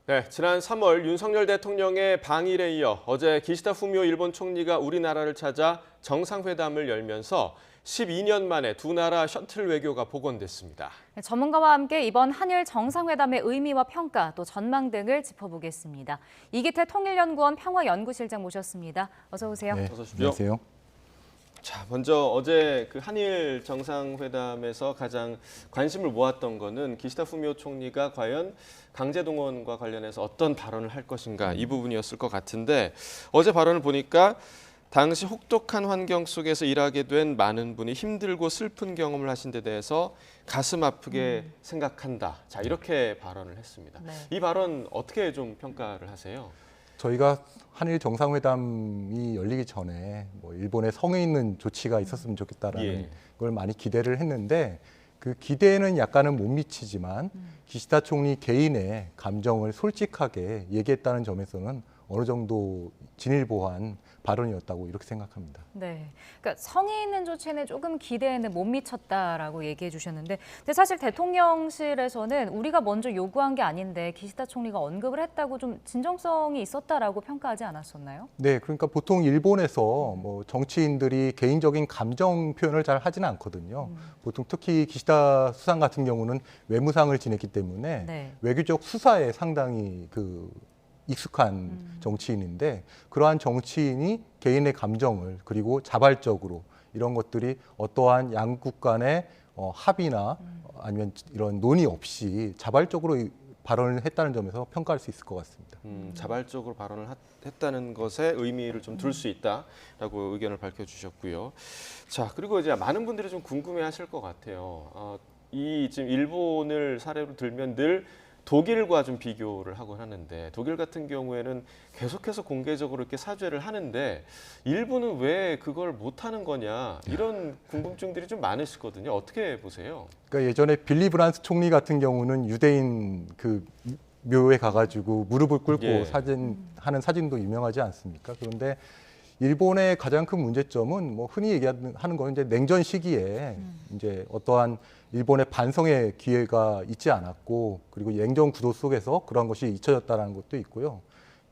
네, 지난 3월 윤석열 대통령의 방일에 이어 어제 기시다 후미오 일본 총리가 우리나라를 찾아 정상회담을 열면서 12년 만에 두 나라 셔틀 외교가 복원됐습니다. 전문가와 함께 이번 한일 정상회담의 의미와 평가, 또 전망 등을 짚어보겠습니다. 이기태 통일연구원 평화연구실장 모셨습니다. 어서 오세요. 네, 어서 오십시오. 안녕하세요. 자, 먼저 어제 그 한일 정상회담에서 가장 관심을 모았던 거는 기시다 후미오 총리가 과연 강제동원과 관련해서 어떤 발언을 할 것인가 이 부분이었을 것 같은데 어제 발언을 보니까 당시 혹독한 환경 속에서 일하게 된 많은 분이 힘들고 슬픈 경험을 하신 데 대해서 가슴 아프게 생각한다. 자, 이렇게 발언을 했습니다. 네. 이 발언 어떻게 좀 평가를 하세요? 저희가 한일 정상회담이 열리기 전에 일본의 성에 있는 조치가 있었으면 좋겠다라는 걸 많이 기대를 했는데 그 기대에는 약간은 못 미치지만 기시다 총리 개인의 감정을 솔직하게 얘기했다는 점에서는 어느 정도 진일보한 발언이었다고 이렇게 생각합니다. 네, 그러니까 성의 있는 조치는 조금 기대에는 못 미쳤다라고 얘기해 주셨는데, 근데 사실 대통령실에서는 우리가 먼저 요구한 게 아닌데 기시다 총리가 언급을 했다고 좀 진정성이 있었다라고 평가하지 않았었나요? 네, 그러니까 보통 일본에서 정치인들이 개인적인 감정 표현을 잘 하지는 않거든요. 보통 특히 기시다 수상 같은 경우는 외무상을 지냈기 때문에 네. 외교적 수사에 상당히 익숙한 정치인인데 그러한 정치인이 개인의 감정을 그리고 자발적으로 이런 것들이 어떠한 양국 간의 합의나 아니면 이런 논의 없이 자발적으로 발언을 했다는 점에서 평가할 수 있을 것 같습니다. 자발적으로 발언을 했다는 것에 의미를 좀 둘 수 있다라고 의견을 밝혀주셨고요. 자, 그리고 이제 많은 분들이 좀 궁금해하실 것 같아요. 이 지금 일본을 사례로 들면 늘 독일과 좀 비교를 하곤 하는데 독일 같은 경우에는 계속해서 공개적으로 이렇게 사죄를 하는데 일본은 왜 그걸 못하는 거냐 이런 궁금증들이 좀 많으시거든요. 어떻게 보세요? 그러니까 예전에 빌리 브란스 총리 같은 경우는 유대인 묘에 가가지고 무릎을 꿇고 하는 사진도 유명하지 않습니까? 그런데 일본의 가장 큰 문제점은 흔히 얘기하는 건 이제 냉전 시기에 이제 어떠한 일본의 반성의 기회가 있지 않았고 그리고 냉전 구도 속에서 그런 것이 잊혀졌다는 것도 있고요.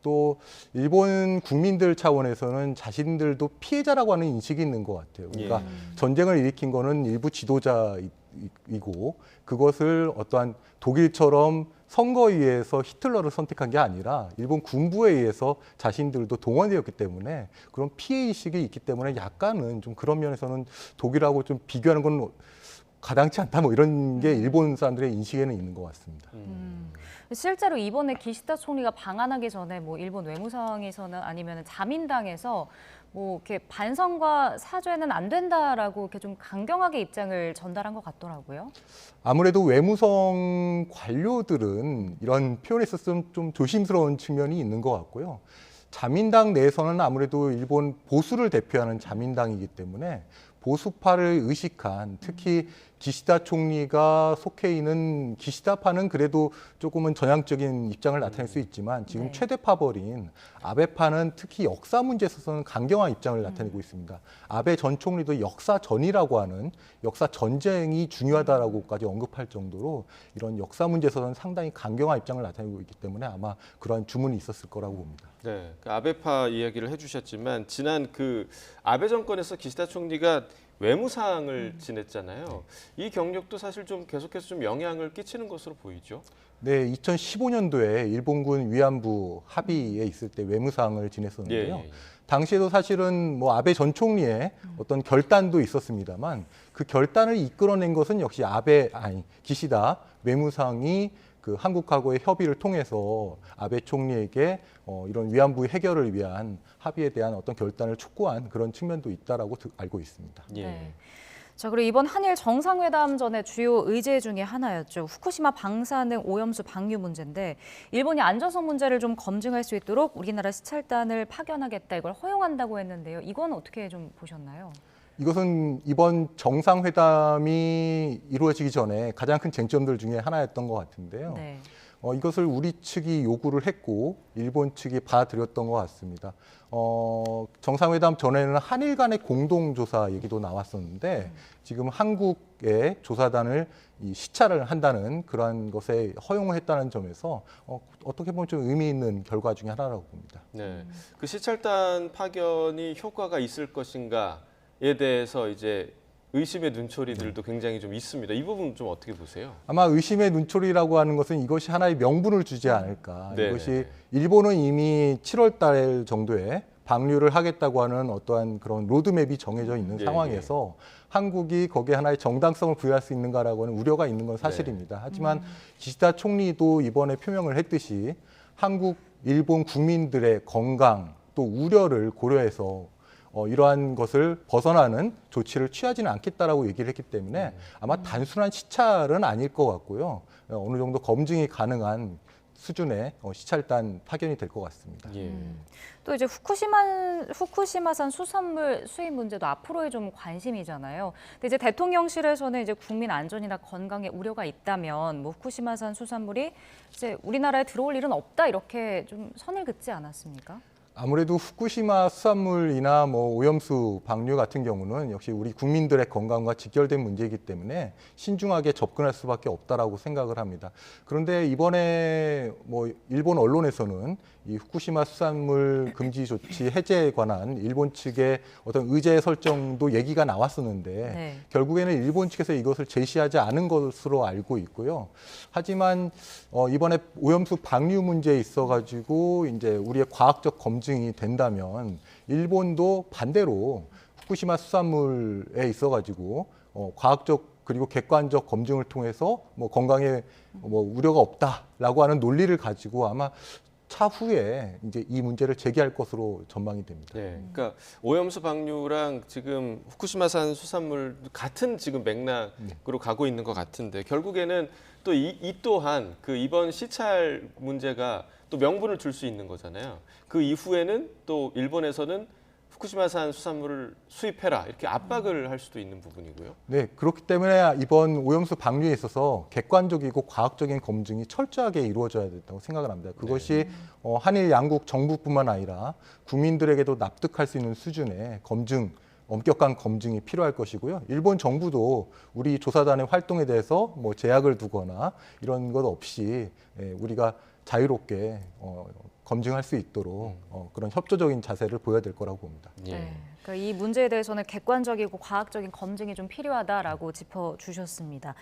또 일본 국민들 차원에서는 자신들도 피해자라고 하는 인식이 있는 것 같아요. 그러니까 전쟁을 일으킨 거는 일부 지도자이고 그것을 어떠한 독일처럼 선거에 의해서 히틀러를 선택한 게 아니라 일본 군부에 의해서 자신들도 동원되었기 때문에 그런 피해의식이 있기 때문에 약간은 좀 그런 면에서는 독일하고 좀 비교하는 건 가당치 않다 이런 게 일본 사람들의 인식에는 있는 것 같습니다. 실제로 이번에 기시다 총리가 방한하기 전에 일본 외무성에서는 아니면 자민당에서 이렇게 반성과 사죄는 안 된다라고 이렇게 좀 강경하게 입장을 전달한 것 같더라고요. 아무래도 외무성 관료들은 이런 표현에 있어서 좀 조심스러운 측면이 있는 것 같고요. 자민당 내에서는 아무래도 일본 보수를 대표하는 자민당이기 때문에 보수파를 의식한 특히 기시다 총리가 속해 있는 기시다파는 그래도 조금은 전향적인 입장을 나타낼 수 있지만 지금 최대파벌인 아베파는 특히 역사 문제에 있어서는 강경한 입장을 나타내고 있습니다. 아베 전 총리도 역사 전이라고 하는 역사 전쟁이 중요하다라고까지 언급할 정도로 이런 역사 문제에 있어서는 상당히 강경한 입장을 나타내고 있기 때문에 아마 그러한 주문이 있었을 거라고 봅니다. 네, 그 아베파 이야기를 해주셨지만 지난 그 아베 정권에서 기시다 총리가 외무상을 지냈잖아요. 이 경력도 사실 좀 계속해서 좀 영향을 끼치는 것으로 보이죠. 네, 2015년도에 일본군 위안부 합의에 있을 때 외무상을 지냈었는데요. 당시에도 사실은 아베 전 총리의 어떤 결단도 있었습니다만 그 결단을 이끌어낸 것은 역시 기시다 외무상이 한국하고의 협의를 통해서 아베 총리에게 이런 위안부 해결을 위한 합의에 대한 어떤 결단을 촉구한 그런 측면도 있다라고 알고 있습니다. 네. 자, 그리고 이번 한일 정상회담 전에 주요 의제 중에 하나였죠. 후쿠시마 방사능 오염수 방류 문제인데 일본이 안전성 문제를 좀 검증할 수 있도록 우리나라 시찰단을 파견하겠다 이걸 허용한다고 했는데요. 이건 어떻게 좀 보셨나요? 이것은 이번 정상회담이 이루어지기 전에 가장 큰 쟁점들 중에 하나였던 것 같은데요. 네. 이것을 우리 측이 요구를 했고 일본 측이 받아들였던 것 같습니다. 정상회담 전에는 한일 간의 공동조사 얘기도 나왔었는데 지금 한국의 조사단을 시찰을 한다는 그러한 것에 허용을 했다는 점에서 어떻게 보면 좀 의미 있는 결과 중에 하나라고 봅니다. 네, 그 시찰단 파견이 효과가 있을 것인가에 대해서 이제 의심의 눈초리들도 굉장히 좀 있습니다. 이 부분 좀 어떻게 보세요? 아마 의심의 눈초리라고 하는 것은 이것이 하나의 명분을 주지 않을까. 네. 이것이 일본은 이미 7월 달 정도에 방류를 하겠다고 하는 어떠한 그런 로드맵이 정해져 있는 예, 상황에서 한국이 거기에 하나의 정당성을 부여할 수 있는가라고 하는 우려가 있는 건 사실입니다. 하지만 기시다 총리도 이번에 표명을 했듯이 한국, 일본 국민들의 건강 또 우려를 고려해서 이러한 것을 벗어나는 조치를 취하지는 않겠다라고 얘기를 했기 때문에 아마 단순한 시찰은 아닐 것 같고요. 어느 정도 검증이 가능한 수준의 시찰단 파견이 될 것 같습니다. 예. 또 이제 후쿠시마산 수산물 수입 문제도 앞으로의 좀 관심이잖아요. 근데 이제 대통령실에서는 이제 국민 안전이나 건강에 우려가 있다면 뭐 후쿠시마산 수산물이 이제 우리나라에 들어올 일은 없다 이렇게 좀 선을 긋지 않았습니까? 아무래도 후쿠시마 수산물이나 뭐 오염수 방류 같은 경우는 역시 우리 국민들의 건강과 직결된 문제이기 때문에 신중하게 접근할 수밖에 없다라고 생각을 합니다. 그런데 이번에 뭐 일본 언론에서는 이 후쿠시마 수산물 금지 조치 해제에 관한 일본 측의 어떤 의제 설정도 얘기가 나왔었는데 네. 결국에는 일본 측에서 이것을 제시하지 않은 것으로 알고 있고요. 하지만 이번에 오염수 방류 문제에 있어가지고 이제 우리의 과학적 검증이 된다면 일본도 반대로 후쿠시마 수산물에 있어가지고 과학적 그리고 객관적 검증을 통해서 뭐 건강에 뭐 우려가 없다라고 하는 논리를 가지고 아마 차후에 이제 이 문제를 제기할 것으로 전망이 됩니다. 네, 그러니까 오염수 방류랑 지금 후쿠시마산 수산물 같은 지금 맥락으로 가고 있는 것 같은데 결국에는 또 이 또한 그 이번 시찰 문제가 또 명분을 줄 수 있는 거잖아요. 그 이후에는 또 일본에서는 후쿠시마산 수산물을 수입해라 이렇게 압박을 할 수도 있는 부분이고요. 네, 그렇기 때문에 이번 오염수 방류에 있어서 객관적이고 과학적인 검증이 철저하게 이루어져야 된다고 생각을 합니다. 그것이 한일 양국 정부뿐만 아니라 국민들에게도 납득할 수 있는 수준의 검증, 엄격한 검증이 필요할 것이고요. 일본 정부도 우리 조사단의 활동에 대해서 뭐 제약을 두거나 이런 것 없이 우리가 자유롭게 검증할 수 있도록 그런 협조적인 자세를 보여야 될 거라고 봅니다. 예. 네. 그러니까 이 문제에 대해서는 객관적이고 과학적인 검증이 좀 필요하다라고 짚어주셨습니다.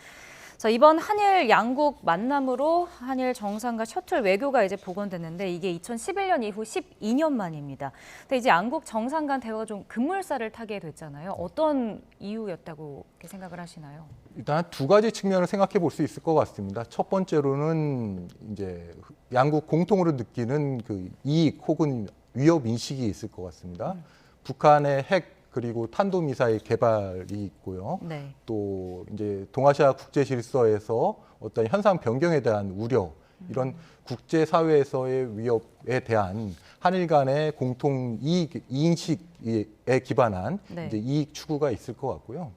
자, 이번 한일 양국 만남으로 한일 정상과 셔틀 외교가 이제 복원됐는데 이게 2011년 이후 12년 만입니다. 근데 이제 양국 정상 간 대화가 좀 급물살을 타게 됐잖아요. 어떤 이유였다고 이렇게 생각을 하시나요? 일단 두 가지 측면을 생각해 볼 수 있을 것 같습니다. 첫 번째로는 이제 양국 공통으로 느끼는 그 이익 혹은 위협 인식이 있을 것 같습니다. 북한의 핵 그리고 탄도미사일 개발이 있고요. 네. 또 이제 동아시아 국제 질서에서 어떤 현상 변경에 대한 우려, 이런 국제 사회에서의 위협에 대한 한일 간의 공통 이익식에 기반한 네. 이제 이익 추구가 있을 것 같고요.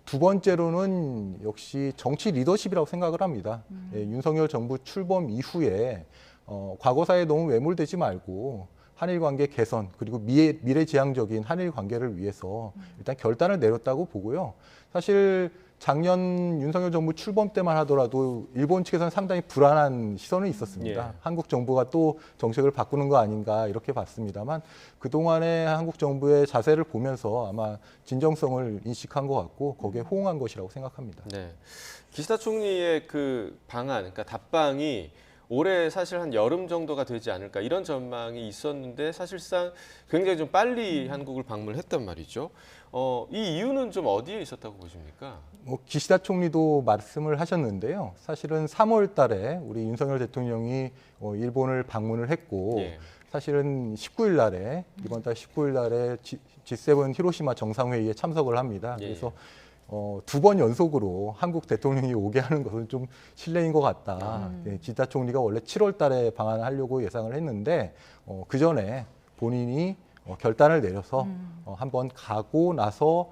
두 번째로는 역시 정치 리더십이라고 생각을 합니다. 윤석열 정부 출범 이후에 과거사에 너무 매몰되지 말고 한일 관계 개선 그리고 미래지향적인 한일 관계를 위해서 일단 결단을 내렸다고 보고요. 사실 작년 윤석열 정부 출범 때만 하더라도 일본 측에서는 상당히 불안한 시선은 있었습니다. 예. 한국 정부가 또 정책을 바꾸는 거 아닌가 이렇게 봤습니다만 그동안의 한국 정부의 자세를 보면서 아마 진정성을 인식한 것 같고 거기에 호응한 것이라고 생각합니다. 네. 기시다 총리의 그 방안, 그러니까 답방이 올해 사실 한 여름 정도가 되지 않을까 이런 전망이 있었는데 사실상 굉장히 좀 빨리 한국을 방문했단 말이죠. 이 이유는 좀 어디에 있었다고 보십니까? 기시다 총리도 말씀을 하셨는데요. 사실은 3월 달에 우리 윤석열 대통령이 일본을 방문을 했고 예. 사실은 19일 날에 이번 달 19일 날에 G7 히로시마 정상회의에 참석을 합니다. 예. 그래서 두 번 연속으로 한국 대통령이 오게 하는 것은 좀 실례인 것 같다. 기시다 총리가 원래 7월 달에 방한을 하려고 예상을 했는데 그 전에 본인이 결단을 내려서 한번 가고 나서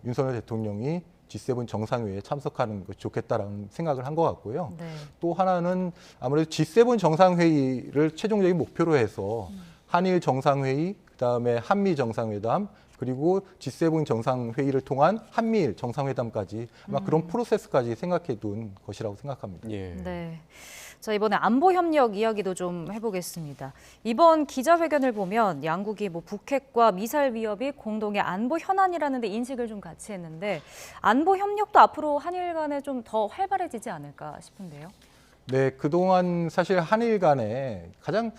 윤석열 대통령이 G7 정상회의에 참석하는 것이 좋겠다라는 생각을 한 것 같고요. 네. 또 하나는 아무래도 G7 정상회의를 최종적인 목표로 해서 한일 정상회의, 그다음에 한미 정상회담, 그리고 G7 정상회의를 통한 한미일 정상회담까지 아마 그런 프로세스까지 생각해 둔 것이라고 생각합니다. 예. 네. 자, 이번에 안보 협력 이야기도 좀 해보겠습니다. 이번 기자회견을 보면 양국이 뭐 북핵과 미사일 위협이 공동의 안보 현안이라는 데 인식을 좀 같이 했는데 안보 협력도 앞으로 한일 간에 좀 더 활발해지지 않을까 싶은데요. 네, 그동안 사실 한일 간에 가장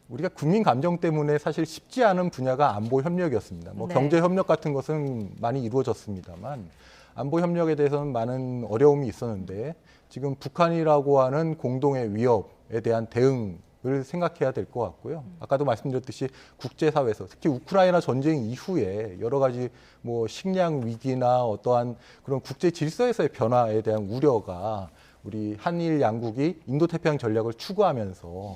우리가 국민 감정 때문에 사실 쉽지 않은 분야가 안보 협력이었습니다. 뭐 네. 경제 협력 같은 것은 많이 이루어졌습니다만 안보 협력에 대해서는 많은 어려움이 있었는데 지금 북한이라고 하는 공동의 위협에 대한 대응을 생각해야 될 것 같고요. 아까도 말씀드렸듯이 국제사회에서 특히 우크라이나 전쟁 이후에 여러 가지 뭐 식량 위기나 어떠한 그런 국제 질서에서의 변화에 대한 우려가 우리 한일 양국이 인도태평양 전략을 추구하면서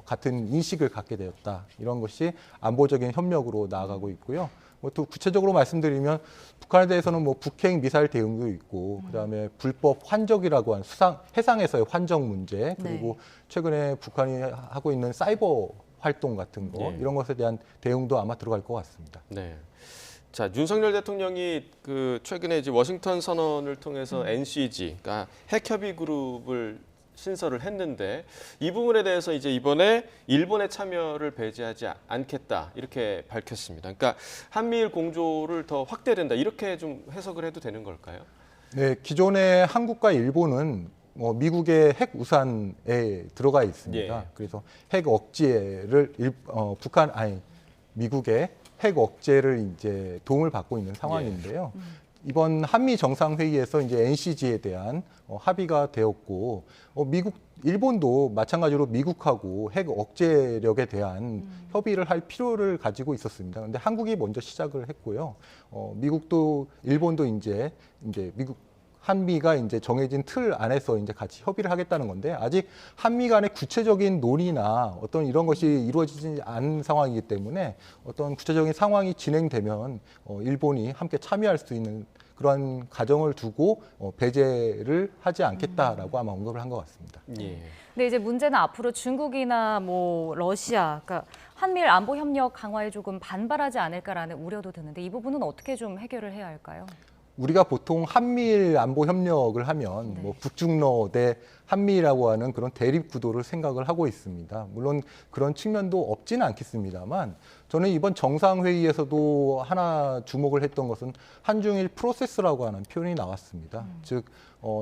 같은 인식을 갖게 되었다. 이런 것이 안보적인 협력으로 나아가고 있고요. 뭐 또 구체적으로 말씀드리면 북한에 대해서는 뭐 북핵 미사일 대응도 있고 그다음에 불법 환적이라고 하는 해상에서의 환적 문제 그리고 최근에 북한이 하고 있는 사이버 활동 같은 거 네. 이런 것에 대한 대응도 아마 들어갈 것 같습니다. 네. 자, 윤석열 대통령이 그 최근에 이제 워싱턴 선언을 통해서 NCG, 그러니까 핵협의 그룹을 신설을 했는데 이 부분에 대해서 이제 이번에 일본의 참여를 배제하지 않겠다 이렇게 밝혔습니다. 그러니까 한미일 공조를 더 확대된다 이렇게 좀 해석을 해도 되는 걸까요? 네, 기존에 한국과 일본은 미국의 핵 우산에 들어가 있습니다. 예. 그래서 핵 억제를 미국의 핵 억제를 이제 도움을 받고 있는 상황인데요. 이번 한미 정상회의에서 이제 NCG에 대한 합의가 되었고, 일본도 마찬가지로 미국하고 핵 억제력에 대한 협의를 할 필요를 가지고 있었습니다. 그런데 한국이 먼저 시작을 했고요. 미국도 일본도 이제 한미가 이제 정해진 틀 안에서 이제 같이 협의를 하겠다는 건데 아직 한미 간의 구체적인 논의나 어떤 이런 것이 이루어지지 않은 상황이기 때문에 어떤 구체적인 상황이 진행되면 일본이 함께 참여할 수 있는 그러한 가정을 두고 배제를 하지 않겠다라고 아마 언급을 한 것 같습니다. 예. 근데 이제 문제는 앞으로 중국이나 뭐 러시아, 그러니까 한미일 안보 협력 강화에 조금 반발하지 않을까라는 우려도 드는데 이 부분은 어떻게 좀 해결을 해야 할까요? 우리가 보통 한미일 안보 협력을 하면 뭐 북중러 대 한미라고 하는 그런 대립 구도를 생각을 하고 있습니다. 물론 그런 측면도 없지는 않겠습니다만 저는 이번 정상회의에서도 하나 주목을 했던 것은 한중일 프로세스라고 하는 표현이 나왔습니다. 즉,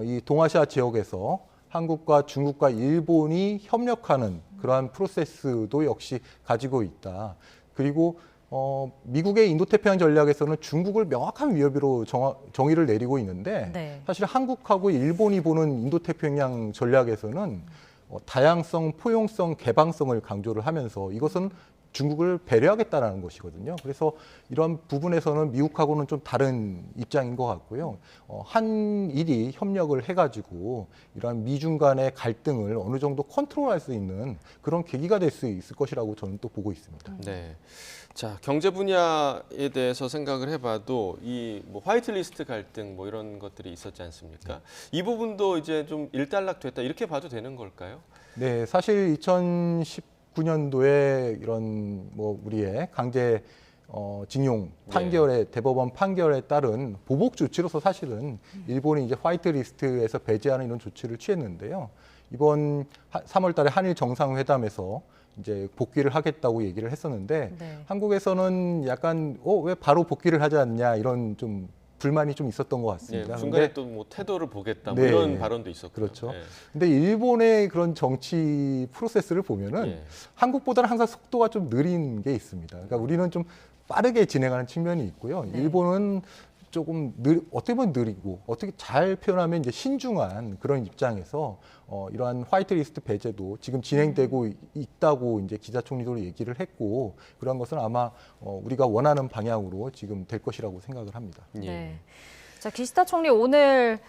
이 동아시아 지역에서 한국과 중국과 일본이 협력하는 그러한 프로세스도 역시 가지고 있다. 그리고 미국의 인도태평양 전략에서는 중국을 명확한 위협으로 정의를 내리고 있는데 사실 한국하고 일본이 보는 인도태평양 전략에서는 다양성, 포용성, 개방성을 강조를 하면서 이것은 중국을 배려하겠다는 것이거든요. 그래서 이런 부분에서는 미국하고는 좀 다른 입장인 것 같고요. 한일이 협력을 해가지고 이러한 미중 간의 갈등을 어느 정도 컨트롤할 수 있는 그런 계기가 될 수 있을 것이라고 저는 또 보고 있습니다. 네. 자, 경제 분야에 대해서 생각을 해봐도 이 뭐 화이트리스트 갈등 뭐 이런 것들이 있었지 않습니까? 이 부분도 이제 좀 일단락됐다 이렇게 봐도 되는 걸까요? 네, 사실 2019년도에 이런 뭐 우리의 강제 징용 판결에 대법원 판결에 따른 보복 조치로서 사실은 일본이 이제 화이트리스트에서 배제하는 이런 조치를 취했는데요. 이번 3월달에 한일 정상회담에서 이제 복귀를 하겠다고 얘기를 했었는데 한국에서는 약간 왜 바로 복귀를 하지 않냐 이런 좀 불만이 좀 있었던 것 같습니다. 중간에 또 뭐 태도를 보겠다 뭐 이런 발언도 있었고요. 그렇죠. 근데 일본의 그런 정치 프로세스를 보면은 한국보다는 항상 속도가 좀 느린 게 있습니다. 그러니까 우리는 좀 빠르게 진행하는 측면이 있고요. 일본은 조금 어떻게 보면 느리고 어떻게 잘 표현하면 이제 신중한 그런 입장에서 이러한 화이트리스트 배제도 지금 진행되고 있다고 이제 기자 총리도 얘기를 했고 그런 것은 아마 우리가 원하는 방향으로 지금 될 것이라고 생각을 합니다. 네. 자, 기시다 총리 오늘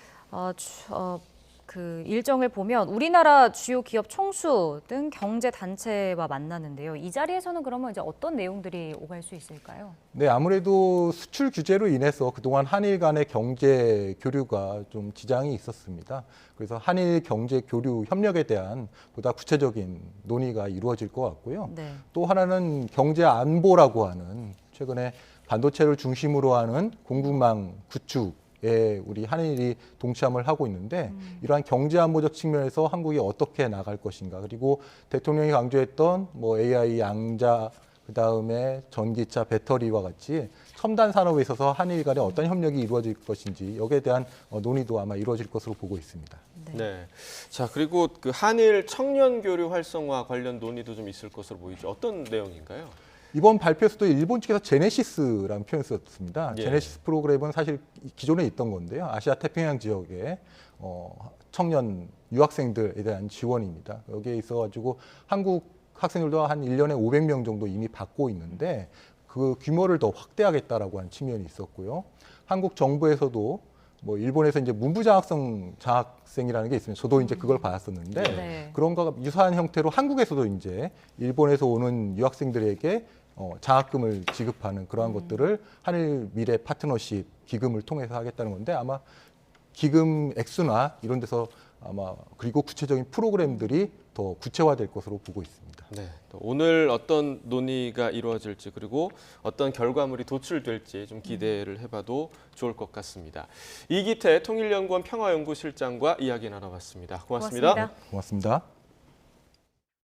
그 일정을 보면 우리나라 주요 기업 총수 등 경제 단체와 만나는데요. 이 자리에서는 그러면 이제 어떤 내용들이 오갈 수 있을까요? 네, 아무래도 수출 규제로 인해서 그동안 한일 간의 경제 교류가 좀 지장이 있었습니다. 그래서 한일 경제 교류 협력에 대한 보다 구체적인 논의가 이루어질 것 같고요. 네. 또 하나는 경제 안보라고 하는 최근에 반도체를 중심으로 하는 공급망 구축에 우리 한일이 동참을 하고 있는데 이러한 경제 안보적 측면에서 한국이 어떻게 나갈 것인가, 그리고 대통령이 강조했던 뭐 AI 양자, 그다음에 전기차, 배터리와 같이 첨단 산업에 있어서 한일 간에 어떤 협력이 이루어질 것인지 여기에 대한 논의도 아마 이루어질 것으로 보고 있습니다. 네. 자, 그리고 그 한일 청년 교류 활성화 관련 논의도 좀 있을 것으로 보이죠. 어떤 내용인가요? 이번 발표에서도 일본 측에서 제네시스라는 표현을 썼습니다. 예. 제네시스 프로그램은 사실 기존에 있던 건데요. 아시아 태평양 지역의 청년 유학생들에 대한 지원입니다. 여기에 있어가지고 한국 학생들도 한 1년에 500명 정도 이미 받고 있는데 그 규모를 더 확대하겠다라고 한 측면이 있었고요. 한국 정부에서도 뭐 일본에서 이제 문부장학생 장학생이라는 게 있습니다. 저도 이제 그걸 받았었는데 네. 그런 거가 유사한 형태로 한국에서도 이제 일본에서 오는 유학생들에게 장학금을 지급하는 그러한 것들을 한일 미래 파트너십 기금을 통해서 하겠다는 건데 아마 기금 액수나 이런 데서 아마 그리고 구체적인 프로그램들이 더 구체화될 것으로 보고 있습니다. 네. 또 오늘 어떤 논의가 이루어질지 그리고 어떤 결과물이 도출될지 좀 기대를 해봐도 좋을 것 같습니다. 이기태 통일연구원 평화연구실장과 이야기 나눠봤습니다. 고맙습니다. 고맙습니다. 고맙습니다.